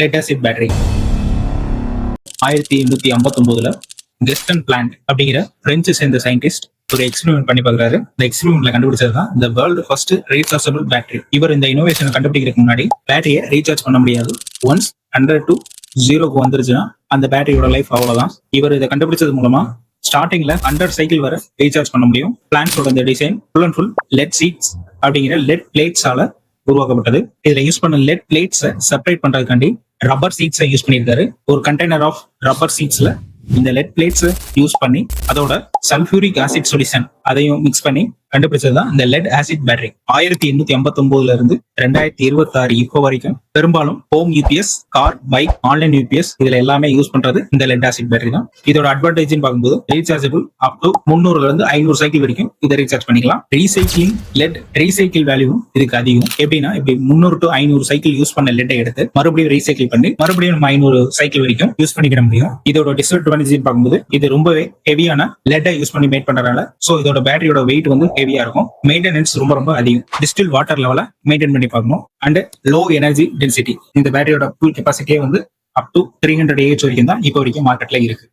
Lead acid battery. 1859 கெஸ்டன் plant அப்படிங்கிற French சேர்ந்த scientist ஒரு எக்ஸ்பெரிமெண்ட் பண்ணி பார்க்குறாரு. இந்த எக்ஸ்பெரிமெண்ட்ல கண்டுபிடிச்சதுதான் இந்த வேர்ல்டு ஃபர்ஸ்ட் ரீசார்ஜபிள் பேட்டரி. இவர் இந்த இனோவேஷன் கண்டுபிடிக்கிறதுக்கு முன்னாடி பேட்டரியை ரீசார்ஜ் பண்ண முடியாது. ஒன்ஸ் 100 to 0 வந்துருச்சுன்னா அந்த பேட்டரியோட லைஃப் அவ்வளவுதான். இவர் இதை கண்டுபிடிச்சது மூலமா ஸ்டார்டிங்ல 100 சைக்கிள் வரை ரீசார்ஜ் பண்ண முடியும். பிளான்ஸோட இந்த design full and full lead sheets அப்படிங்கிற லெட் பிளேட்ஸால உருவாக்கப்பட்டது. இதுல யூஸ் பண்ண லெட் பிளேட்ஸை செப்பரேட் பண்றதுக்காண்டி ரப்பர் சீட்ஸை யூஸ் பண்ணியிருக்காரு. ஒரு கண்டெய்னர் ஆஃப் ரப்பர் சீட்ஸ்ல இந்த லெட் பிளேட்ஸ் யூஸ் பண்ணி அதோட சல்ஃபியூரிக் ஆசிட் சொல்யூஷன் அதையும் மிக்ஸ் பண்ணி கண்டுபிடிச்சதுதான் இந்த லெட் ஆசிட் பேட்டரி. 1859 இருந்து 2026 இப்போ வரைக்கும் பெரும்பாலும் home UPS, car, bike, online UPS இதுல எல்லாமே யூஸ் பண்றது இந்த லெட் ஆசிட் பேட்டரி தான். இதோட அட்வான்டேஜ் பார்க்கும்போது ரீசார்ஜபிள் அப் டு 300 இருந்து 500 சைக்கிள் வரைக்கும் இதை ரீசார்ஜ் பண்ணிக்கலாம். ரீசைக்கிளிங் லெட் ரீசைக்கிள் வேல்யூவும் இதுக்கு அதிகம். எப்படின்னா இப்படி 300 to 500 சைக்கிள் யூஸ் பண்ண லெட்டை எடுத்து மறுபடியும் ரீசைக்கிள் பண்ணி மறுபடியும் நம்ம 500 சைக்கிள் வரைக்கும் யூஸ் பண்ணிக்கிட முடியும். இதோட டிஸ்அட்வான்டேஜ் பார்க்கும்போது இது ரொம்பவே ஹெவியான லெட்டை யூஸ் பண்ணி மேட் பண்றதுனால சோ இதோட பேட்டரியோட வெயிட் வந்து ஹெவியா இருக்கும். மெயின்டெனன்ஸ் ரொம்ப அதிகம். டிஸ்டில் வாட்டர் லெவல மெயின்டைன் பண்ணி பார்க்கணும். And low energy density. இந்த பேட்டரியோட ஃபுல் கெப்பாசிட்டியே வந்து அப் டு 300 AH வரைக்கும் தான் இப்போ வரைக்கும் மார்க்கெட்ல இருக்கு.